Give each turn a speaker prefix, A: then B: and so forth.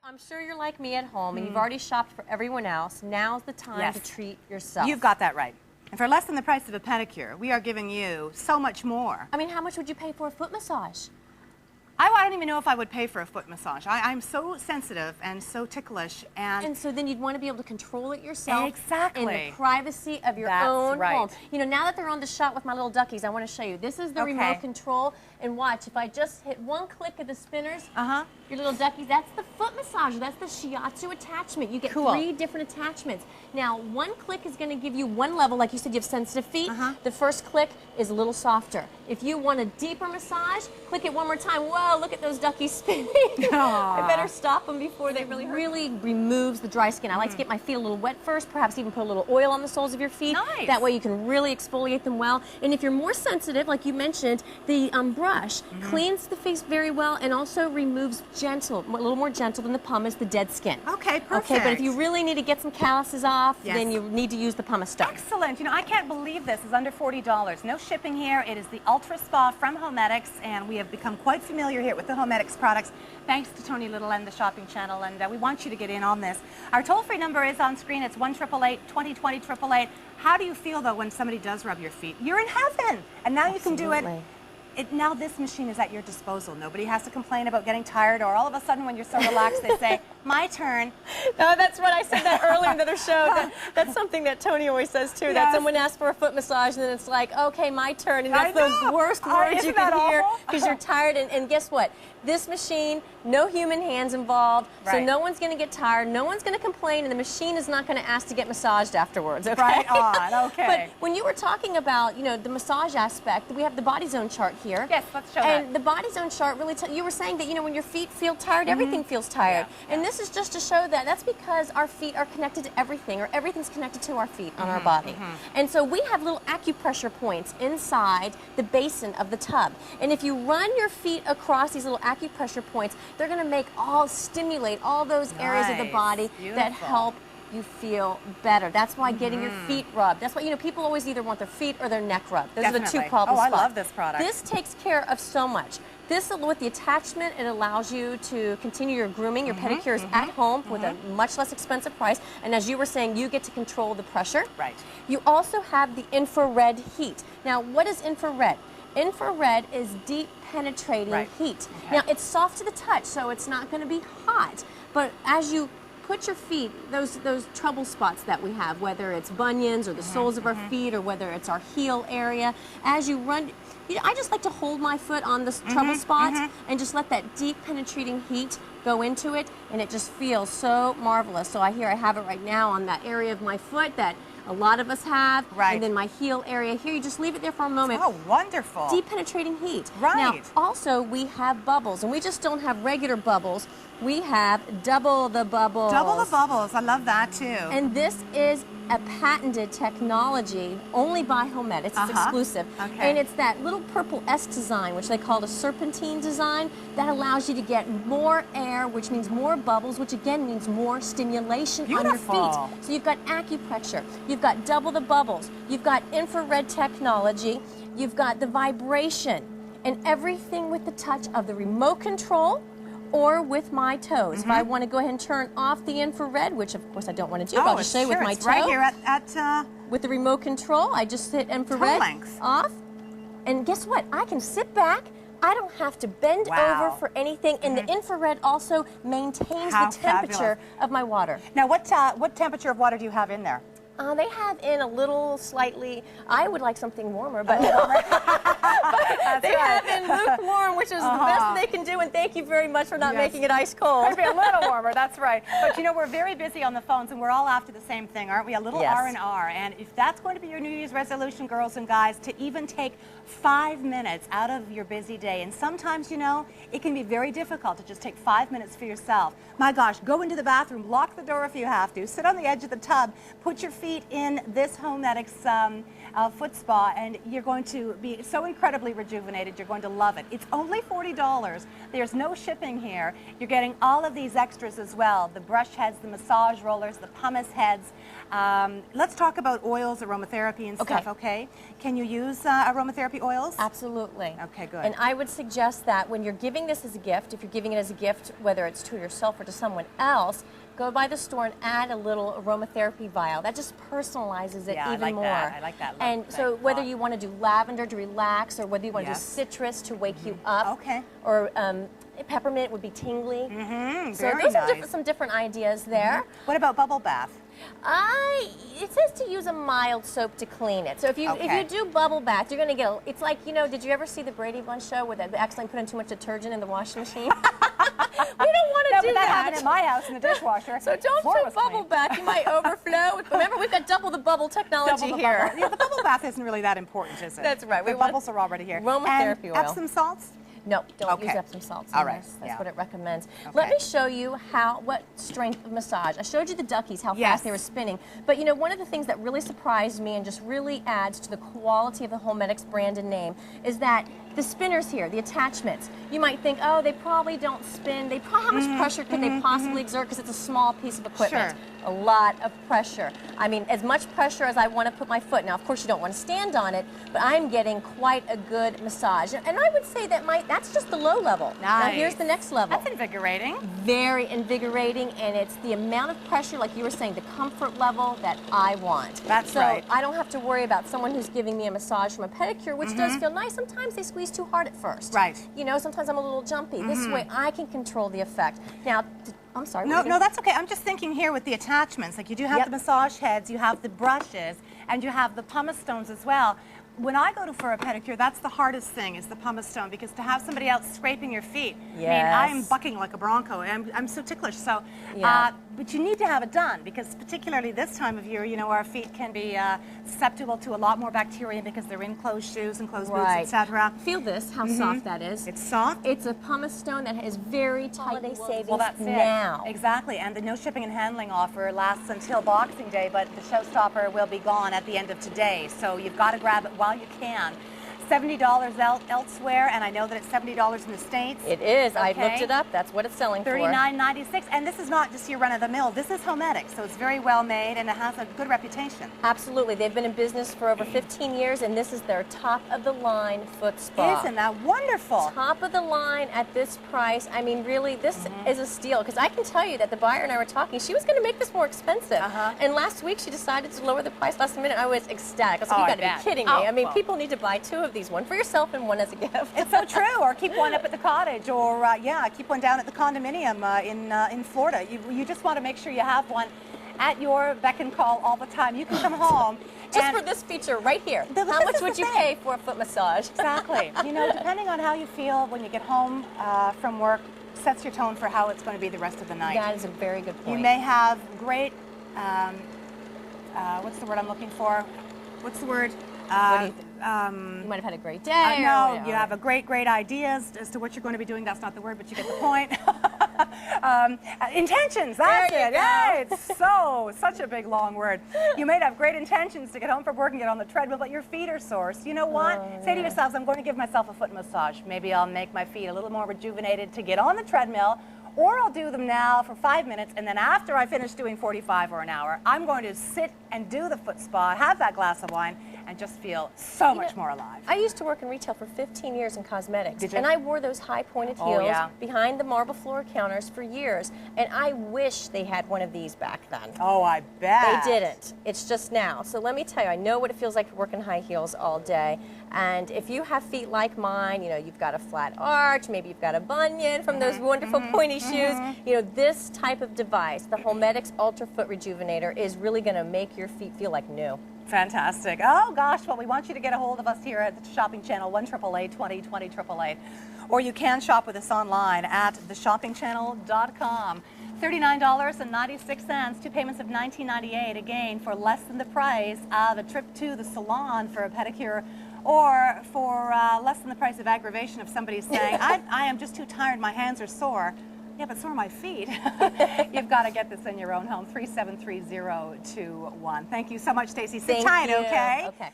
A: I'm sure you're like me at home and you've already shopped for everyone else. Now's the time to treat yourself.
B: You've got that right. And for less than the price of a pedicure, we are giving you so much more.
A: I mean, how much would you pay for a foot massage?
B: I don't even know if I would pay for a foot massage. I'm so sensitive and so ticklish.
A: And so then you'd want to be able to control it yourself.
B: Exactly.
A: In the privacy of your own home. You know, now that they're on the shot with my little duckies, I want to show you. This is the remote control. And watch, if I just hit one click of the spinners, your little duckies, that's the foot massager. That's the shiatsu attachment. You get 3 different attachments. Now, one click is going to give you one level. Like you said, you have sensitive feet. The first click is a little softer. If you want a deeper massage, click it one more time. Whoa, look at those duckies spinning. I better stop them before they really hurt. It really removes the dry skin. I like to get my feet a little wet first, perhaps even put a little oil on the soles of your feet.
B: Nice.
A: That way you can really exfoliate them well. And if you're more sensitive, like you mentioned, the brush cleans the face very well and also removes a little more gentle than the pumice, the dead skin.
B: Okay, perfect.
A: Okay, but if you really need to get some calluses off, then you need to use the pumice stone.
B: Excellent. You know, I can't believe this is under $40. No shipping here. It is the Ultra Spa from HoMedics, and we have become quite familiar here with the HoMedics products, thanks to Tony Little and the Shopping Channel, and we want you to get in on this. Our toll-free number is on screen. It's 1-888-2020-888. How do you feel, though, when somebody does rub your feet? You're in heaven, and now you can do it. Now this machine is at your disposal. Nobody has to complain about getting tired, or all of a sudden when you're so relaxed they say, my turn.
A: No, that's what I said that earlier in the other show. That's something that Tony always says too, that someone asks for a foot massage and then it's like, okay, my turn. And that's the worst words you can hear because you're tired. And guess what? This machine, no human hands involved, so no one's going to get tired, no one's going to complain, and the machine is not going to ask to get massaged afterwards, okay?
B: Right on, okay.
A: But when you were talking about, you know, the massage aspect, we have the body zone chart here.
B: Yes, let's show that.
A: And the body zone chart really, you were saying that, you know, when your feet feel tired, everything feels tired. And this is just to show that. That's because our feet are connected to everything, or everything's connected to our feet on our body. And so we have little acupressure points inside the basin of the tub. And if you run your feet across these little acupressure points, they're going to stimulate all those areas of the body that help you feel better. That's why getting your feet rubbed. That's why, you know, people always either want their feet or their neck rubbed. Those are the 2 problem spots.
B: I love this product.
A: This takes care of so much. This, with the attachment, it allows you to continue your grooming, your pedicures at home with a much less expensive price. And as you were saying, you get to control the pressure.
B: Right.
A: You also have the infrared heat. Now, what is infrared? Infrared is deep penetrating heat. Now, it's soft to the touch, so it's not going to be hot. But as you put your feet, those trouble spots that we have, whether it's bunions or the soles of our feet or whether it's our heel area, as you run, you know, I just like to hold my foot on the trouble spots and just let that deep penetrating heat go into it, and it just feels so marvelous. So I have it right now on that area of my foot that a lot of us have, and then my heel area here. You just leave it there for a moment.
B: Oh, wonderful.
A: Deep penetrating heat. Now, also, we have bubbles, and we just don't have regular bubbles. We have double the bubbles.
B: Double the bubbles. I love that, too.
A: And this is a patented technology only by HoMedics. It's exclusive. And it's that little purple S design, which they call a serpentine design, that allows you to get more air, which means more bubbles, which again means more stimulation on your feet. So you've got acupressure, you've got double the bubbles, you've got infrared technology, you've got the vibration, and everything with the touch of the remote control or with my toes. If I want to go ahead and turn off the infrared, which of course I don't want to do, but I'll just show you with my toe.
B: Right here at
A: with the remote control, I just hit infrared off, and guess what? I can sit back. I don't have to bend over for anything, and the infrared also maintains the temperature of my water.
B: Now, what temperature of water do you have in there?
A: They have in a little slightly, I would like something warmer, but, but they have in lukewarm, which is the best they can do, and thank you very much for not making it ice cold.
B: It'd be a little warmer, that's right. But you know, we're very busy on the phones, and we're all after the same thing, aren't we? A little R&R. And if that's going to be your New Year's resolution, girls and guys, to even take 5 minutes out of your busy day, and sometimes, you know, it can be very difficult to just take 5 minutes for yourself. My gosh, go into the bathroom, lock the door if you have to, sit on the edge of the tub, put your feet in this HoMedics foot spa, and you're going to be so incredibly rejuvenated. You're going to love it. It's only $40. There's no shipping here. You're getting all of these extras as well. The brush heads, the massage rollers, the pumice heads. Let's talk about oils, aromatherapy and stuff, okay? Can you use aromatherapy oils?
A: Absolutely.
B: Okay, good.
A: And I would suggest that when you're giving this as a gift, if you're giving it as a gift, whether it's to yourself or to someone else, go by the store and add a little aromatherapy vial. That just personalizes it even more.
B: I like that.
A: And so whether you want to do lavender to relax, or whether you want to do citrus to wake you up, or peppermint would be tingly. So those are some different ideas there.
B: What about bubble bath?
A: It says to use a mild soap to clean it. So if you do bubble bath, you're going to get, it's like, you know, did you ever see the Brady Bunch show where they accidentally put in too much detergent in the washing machine? We don't want to do
B: that happened in my house in the dishwasher.
A: So don't do bubble bath. You might overflow. Remember, we've got double the bubble technology here.
B: Yeah, the bubble bath isn't really that important, is it?
A: That's right.
B: The bubbles are already here.
A: Aromatherapy oil.
B: Epsom salts?
A: No, don't use Epsom salts.
B: All right.
A: That's what it recommends. Let me show you what strength of massage. I showed you the duckies, how fast they were spinning. But you know, one of the things that really surprised me and just really adds to the quality of the HoMedics brand and name is that the spinners here, the attachments, you might think, oh, they probably don't spin. How much pressure could they possibly exert because it's a small piece of equipment?
B: Sure.
A: A lot of pressure. I mean, as much pressure as I want to put my foot. Now, of course, you don't want to stand on it, but I'm getting quite a good massage. And I would say that that's just the low level.
B: Nice.
A: Now, here's the next level.
B: That's invigorating.
A: Very invigorating, and it's the amount of pressure, like you were saying, the comfort level that I want.
B: That's right.
A: So I don't have to worry about someone who's giving me a massage from a pedicure, which does feel nice. Sometimes they squeeze too hard at first.
B: Right.
A: You know, sometimes I'm a little jumpy. This way, I can control the effect. Now, I'm sorry.
B: No, that's okay. I'm just thinking here with the attachments. Like you do have the massage heads, you have the brushes, and you have the pumice stones as well. When I go for a pedicure, that's the hardest thing, is the pumice stone, because to have somebody else scraping your feet, I mean, I'm bucking like a bronco. I'm so ticklish. So, but you need to have it done, because particularly this time of year, you know, our feet can be susceptible to a lot more bacteria because they're in closed shoes and closed boots, etc.
A: Feel this, how soft that is.
B: It's soft.
A: It's a pumice stone that is very tight. Holiday savings
B: that's
A: now.
B: Exactly, and the no shipping and handling offer lasts until Boxing Day, but the showstopper will be gone at the end of today. So you've got to grab it while you can. $70 elsewhere, and I know that it's $70 in the States.
A: It is. I looked it up. That's what it's selling for.
B: $39.96, and this is not just your run-of-the-mill. This is HoMedics, so it's very well made, and it has a good reputation.
A: Absolutely. They've been in business for over 15 years, and this is their top-of-the-line foot spa.
B: Isn't that wonderful?
A: Top of the line at this price. I mean, really, this is a steal, because I can tell you that the buyer and I were talking. She was going to make this more expensive, and last week she decided to lower the price last minute. I was ecstatic. I was like, you got to be kidding me. I mean, people need to buy 2 of these, one for yourself and one as a gift.
B: It's so true. Or keep one up at the cottage, or keep one down at the condominium in Florida. You just want to make sure you have one at your beck and call all the time. You can come home
A: just for this feature right here. How much would you pay for a foot massage?
B: Exactly. You know, depending on how you feel when you get home from work, sets your tone for how it's going to be the rest of the night.
A: That is a very good point.
B: You may have great, what's the word I'm looking for? What's the word?
A: What do you think? You might have had a great day.
B: No, you have great ideas as to what you're going to be doing. That's not the word, but you get the point. Intentions, that's it. Yeah, it's such a big, long word. You may have great intentions to get home from work and get on the treadmill, but your feet are sore. So you know what? Say to yourselves, I'm going to give myself a foot massage. Maybe I'll make my feet a little more rejuvenated to get on the treadmill, or I'll do them now for 5 minutes, and then after I finish doing 45 or an hour, I'm going to sit and do the foot spa, have that glass of wine, and just feel so much more alive.
A: I used to work in retail for 15 years in cosmetics.
B: Did you?
A: And I wore those high pointed heels behind the marble floor counters for years. And I wish they had one of these back then.
B: Oh, I bet.
A: They didn't. It's just now. So let me tell you, I know what it feels like to work in high heels all day. And if you have feet like mine, you know, you've got a flat arch, maybe you've got a bunion from those wonderful pointy shoes, you know, this type of device, the HoMedics Ultra Foot Rejuvenator, is really going to make your feet feel like new.
B: Fantastic. Oh gosh, well, we want you to get a hold of us here at the shopping channel, 1-888-20-20-888. Or you can shop with us online at theshoppingchannel.com. $39.96, 2 payments of $19.98, again, for less than the price of a trip to the salon for a pedicure, or for less than the price of aggravation if somebody's saying, I am just too tired, my hands are sore. Yeah, but so are my feet. You've got to get this in your own home. 373-021. Thank you so much, Stacey. Sit tight, okay?
A: Okay.